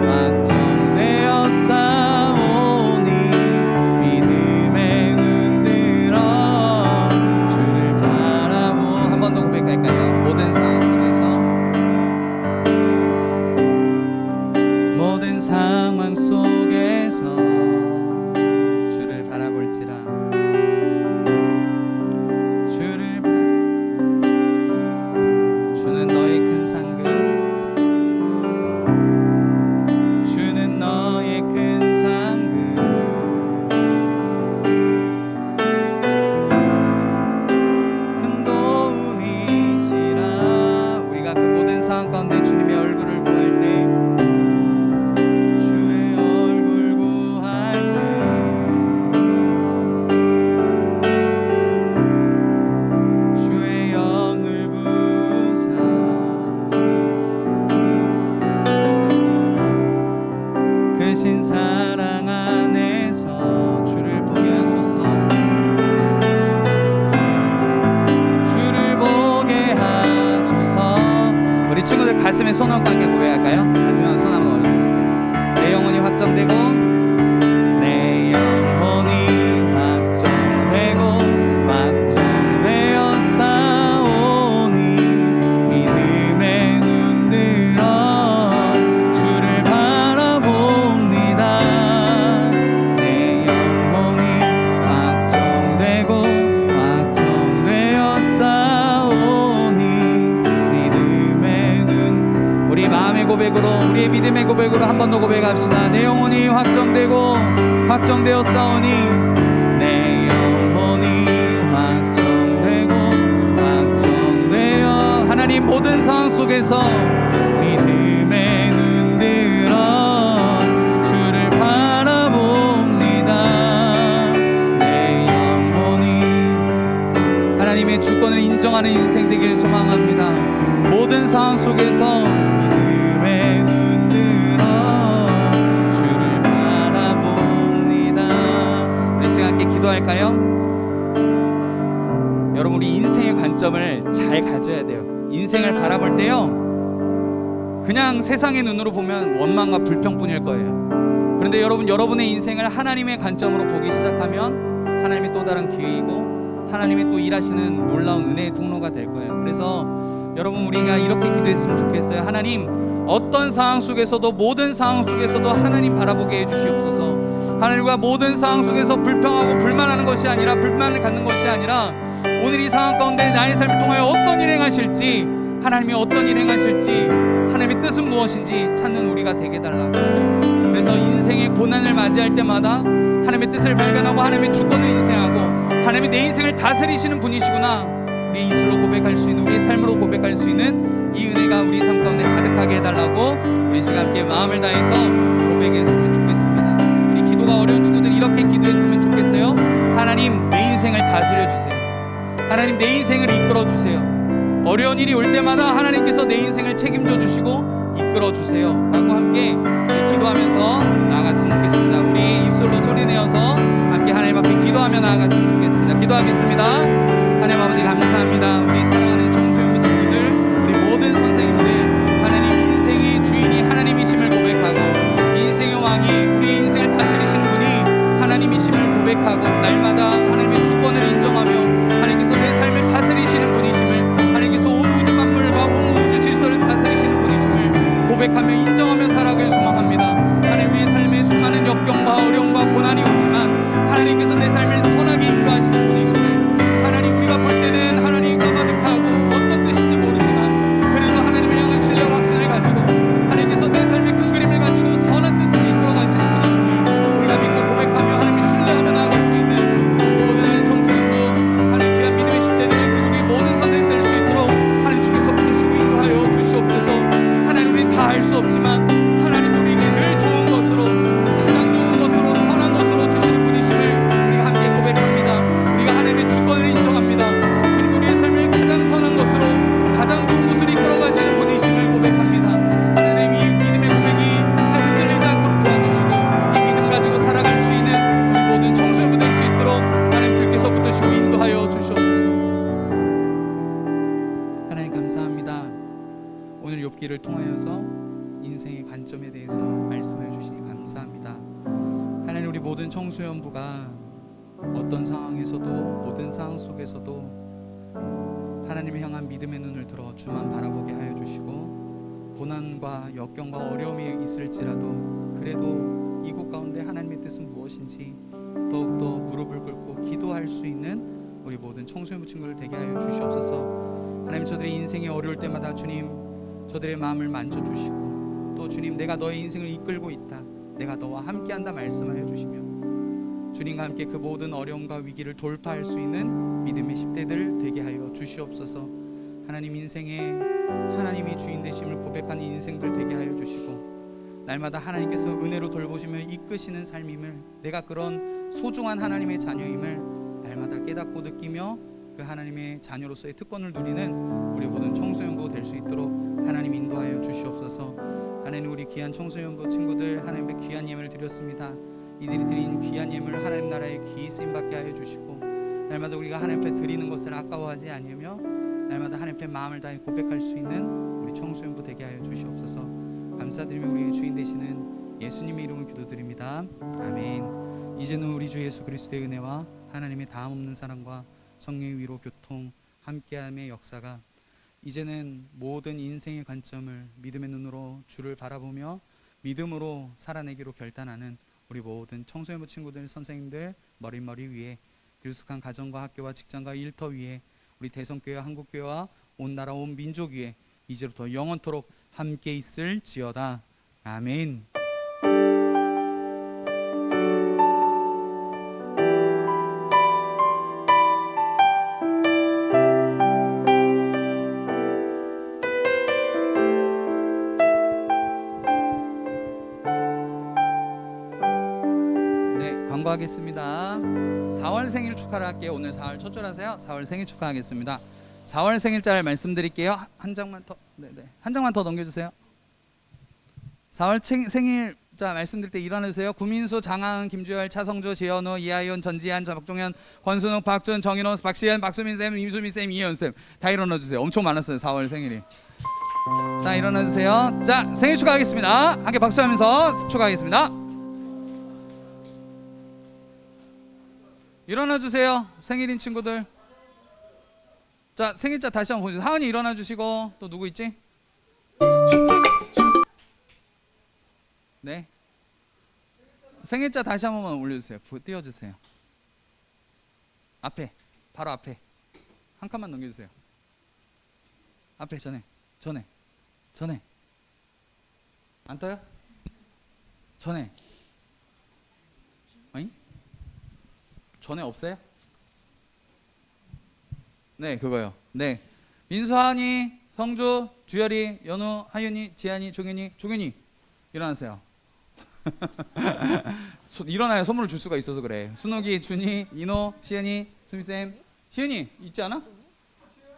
Speaker 3: 확정되어 싸우니 믿음의 눈 들어 주를 바라보. 한 번 더 고백할까요? 모든 상황 속에서, 모든 상황 속에서 주를 바라볼지라. 주는 너의 큰 상급, 주는 너의 큰 상급, 큰 도움이시라. 친구들 가슴에 손 얹고 함께 고백할까요? 가슴에 손 한번 올려주세요. 내 영혼이 확정되고 내 영혼이 확정되고 확정되어 싸우니 믿음의 눈 들어 주를 바라봅니다. 내 영혼이 확정되고 확정되어 싸우니 믿음의 눈. 우리 마음의 고백으로 우리의 믿음의 고백으로 한 번 더 고백합시다. 내 영혼이 확정되고 확정되어 싸우니 내 영혼이 확정되고 확정되어 하나님 모든 상황 속에서 믿음의 눈 들어 주를 바라봅니다. 내 영혼이 하나님의 주권을 인정하는 인생 되길 소망합니다. 모든 상황 속에서 믿음의 눈 들어 주를 바라봅니다. 우리 시간 함께 기도할까요? 여러분 우리 인생의 관점을 잘 가져야 돼요. 인생을 바라볼 때요 그냥 세상의 눈으로 보면 원망과 불평뿐일 거예요. 그런데 여러분의 인생을 하나님의 관점으로 보기 시작하면 하나님의 또 다른 기회이고 하나님의 또 일하시는 놀라운 은혜의 통로가 될 거예요. 그래서 여러분 우리가 이렇게 기도했으면 좋겠어요. 하나님 어떤 상황 속에서도 모든 상황 속에서도 하나님 바라보게 해주시옵소서. 하나님과 모든 상황 속에서 불평하고 불만하는 것이 아니라 불만을 갖는 것이 아니라 오늘 이 상황 가운데 나의 삶을 통하여 어떤 일 행하실지 하나님이 어떤 일 행하실지 하나님의 뜻은 무엇인지 찾는 우리가 되게 달라고. 그래서 인생의 고난을 맞이할 때마다 하나님의 뜻을 발견하고 하나님의 주권을 인생하고 하나님이 내 인생을 다스리시는 분이시구나 우리 입술로 고백할 수 있는 우리의 삶으로 고백할 수 있는 이 은혜가 우리 삶 가운데 가득하게 해달라고 우리 시간 함께 마음을 다해서 고백했으면 좋겠습니다. 우리 기도가 어려운 친구들 이렇게 기도했으면 좋겠어요. 하나님 내 인생을 다스려 주세요. 하나님 내 인생을 이끌어 주세요. 어려운 일이 올 때마다 하나님께서 내 인생을 책임져 주시고 이끌어 주세요 라고 함께 기도하면서 나아갔으면 좋겠습니다. 우리 입술로 소리내어서 함께 하나님 앞에 기도하며 나아갔으면 좋겠습니다. 기도하겠습니다. 하나님 아버지 감사합니다. 우리 사랑하는 정수영부 친구들 우리 모든 선생님들 하나님 인생의 주인이 하나님이심을 고백하고 인생의 왕이 우리 인생을 다스리시는 분이 하나님이심을 고백하고 날마다 하나님의 주권을 인정하며 하나님께서 내 삶을 다스리시는 분이심을 하나님께서 온 우주 만물과 온 우주 질서를 다스리시는 분이심을 고백하며 인정하며 살아가길 소망합니다. 하나님 우리의 삶에 수많은 역경과 어려움과 고난이 오지만 하나님께서 내 삶을 선하게 인도하시는 분이심을 하나님 우리가 볼 때는 하나님 까마득하고 어떤 뜻인지 모르지만 그래도 하나님을 향한 신뢰와 확신을 가지고 하나님께서 내 삶의 큰 그림을 가지고 선한 뜻을 이끌어 가시는 분이심을 우리가 믿고 고백하며 하나님을 신뢰하며 나아갈 수 있는 모든 청소년부 하나님 귀한 믿음의 10대들 그리고 우리 모든 선생님 될 수 있도록 하나님 주께서 부르시고 인도하여 주시옵소서. 하나님 우리 다 할 수 없지만 하나님 우리에게 늘 좋은 것으로 가장 좋은 것으로 선한 것으로 주시는 분이심을 우리가 함께 고백합니다. 우리가 하나님의 주권을 인정합니다. 주님 우리의 삶을 가장 선한 것으로 가장 좋은 것으로 이끌어 가시는 분이심을 고백합니다. 하나님 이 믿음의 고백이 흔들리지 않도록 도와주시고 이 믿음 가지고 살아갈 수 있는 우리 모든 청소년부 될 수 있도록 하나님 주께서 붙드시고 인도하여 주시옵소서. 하나님 감사합니다. 오늘 욥기를 통하여서 인생의 관점에 대해서 말씀해 주시니 감사합니다. 하나님 우리 모든 청소년부가 어떤 상황에서도 모든 상황 속에서도 하나님을 향한 믿음의 눈을 들어 주만 바라보게 하여 주시고 고난과 역경과 어려움이 있을지라도 그래도 이곳 가운데 하나님의 뜻은 무엇인지 더욱더 무릎을 꿇고 기도할 수 있는 우리 모든 청소년부 친구들 되게 하여 주시옵소서. 하나님 저들의 인생이 어려울 때마다 주님 저들의 마음을 만져주시고 또 주님 내가 너의 인생을 이끌고 있다 내가 너와 함께한다 말씀하여 주시며 주님과 함께 그 모든 어려움과 위기를 돌파할 수 있는 믿음의 10대들 되게 하여 주시옵소서. 하나님 인생에 하나님이 주인 되심을 고백하는 인생들 되게 하여 주시고 날마다 하나님께서 은혜로 돌보시며 이끄시는 삶임을 내가 그런 소중한 하나님의 자녀임을 날마다 깨닫고 느끼며 그 하나님의 자녀로서의 특권을 누리는 우리 모든 청소년부 될 수 있도록 하나님 인도하여 주시옵소서. 하나님 우리 귀한 청소년부 친구들 하나님의 귀한 예물을 드렸습니다. 이들이 드린 귀한 예물을 하나님 나라의 귀히 쓰임받게 하여 주시고 날마다 우리가 하나님 앞에 드리는 것을 아까워하지 아니하며 날마다 하나님 앞에 마음을 다해 고백할 수 있는 우리 우리 청소년부 되게 하여 주시옵소서. 감사드리며 우리의 주인 되시는 예수님의 이름으로 기도드립니다. 아멘. 이제는 우리 주 예수 그리스도의 은혜와 하나님의 다음 없는 사랑과 성령의 위로 교통 함께함의 역사가 이제는 모든 인생의 관점을 믿음의 눈으로 주를 바라보며 믿음으로 살아내기로 결단하는 우리 모든 청소년부 친구들, 선생님들 머리 위에 길숙한 가정과 학교와 직장과 일터 위에 우리 대성교회와 한국교회와 온 나라 온 민족 위에 이제부터 영원토록 함께 있을지어다. 아멘. 네, 광고하겠습니다. 4월 생일 축하를 할게요. 오늘 4월 첫절 하세요. 4월 생일 축하하겠습니다. 4월 생일자를 말씀드릴게요. 한 장만 더, 네네, 한 장만 더 넘겨주세요. 4월 생일자 말씀드릴 때 일어나주세요. 구민수, 장하은, 김주열, 차성주, 지현우, 이하윤, 전지한, 박종현, 권순욱, 박준, 정인호, 박시현, 박수민 쌤, 임수민 쌤, 이현 쌤 다 일어나주세요. 엄청 많았어요. 4월 생일이. 자, 일어나주세요. 자, 생일 축하하겠습니다. 함께 박수하면서 축하하겠습니다. 일어나주세요. 생일인 친구들. 자, 생일자 다시 한번 보여주세요. 하은이 일어나주시고, 또 누구 있지? 네, 생일자 다시 한 번만 올려주세요. 띄워주세요. 앞에, 바로 앞에 한 칸만 넘겨주세요. 앞에 전에 안 떠요? 전에 어잉? 전에 없어요? 네, 그거요. 네, 민수, 하은이, 성주, 주열이, 연우, 하윤이, 지한이, 종현이 일어나세요. 일어나야 선물을 줄 수가 있어서 그래. 순욱이, 준이, 인호, 시은이, 수미쌤. 시은이 있지 않아?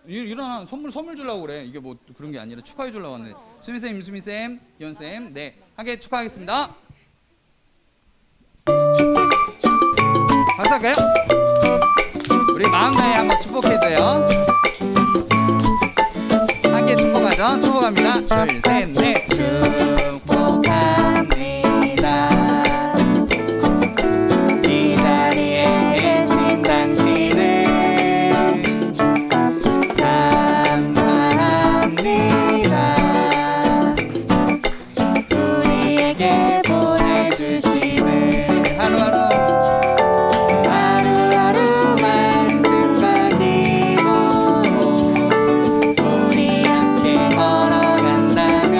Speaker 3: 일어나. 선물 주려고 그래. 이게 뭐 그런 게 아니라 축하해 주려고 하는데. 수미쌤, 임수미쌤, 연쌤. 네, 함께 축하하겠습니다. 박수 할까요? 우리 마음 다해 한번 축복해줘요. 함께 축복하죠. 축복합니다. 둘, 셋, 넷. 축복합니다. 이 자리에 계신 당신을 감사합니다. 우리에게 보내주심을 하루하루 말씀과 기도 우리 함께 걸어간다면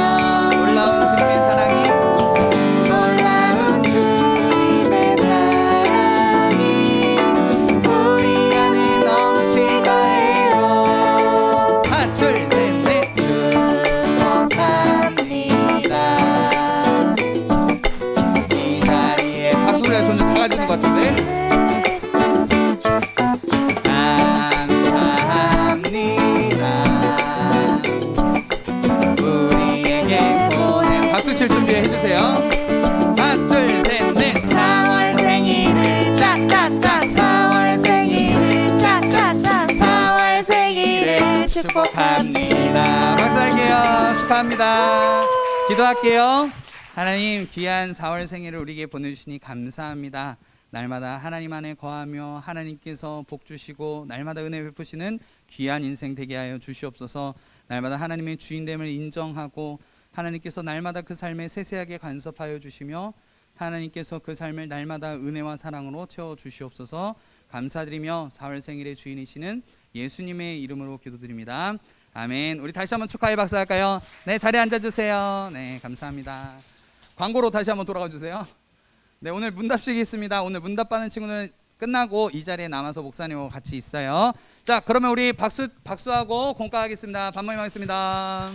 Speaker 3: 놀라운 주님의 사랑이 우리 안에 넘칠 거예요. 하나 둘 셋 넷. 축복합니다. 이 자리에 박수를 좀 작아지는 것 같은데. 칠 준비해 주세요. 하나 둘 셋 넷. 4월 생일을 짝짝짝 4월 생일을 짝짝짝 4월 생일을 축복합니다. 박수할게요. 축하합니다. 기도할게요. 하나님, 귀한 4월 생일을 우리에게 보내주시니 감사합니다. 날마다 하나님 안에 거하며 하나님께서 복 주시고 날마다 은혜 베푸시는 귀한 인생 되게 하여 주시옵소서. 날마다 하나님의 주인됨을 인정하고 하나님께서 날마다 그 삶에 세세하게 간섭하여 주시며 하나님께서 그 삶을 날마다 은혜와 사랑으로 채워 주시옵소서. 감사드리며 4월 생일의 주인이시는 예수님의 이름으로 기도드립니다. 아멘. 우리 다시 한번 축하의 박수 할까요? 네, 자리에 앉아주세요. 네, 감사합니다. 광고로 다시 한번 돌아가 주세요. 네, 오늘 문답식이 있습니다. 오늘 문답 받는 친구는 끝나고 이 자리에 남아서 목사님하고 같이 있어요. 자, 그러면 우리 박수하고 공과하겠습니다. 반모임하겠습니다.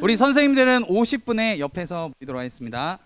Speaker 3: 우리 선생님들은 50분에 옆에서 보도록 하겠습니다.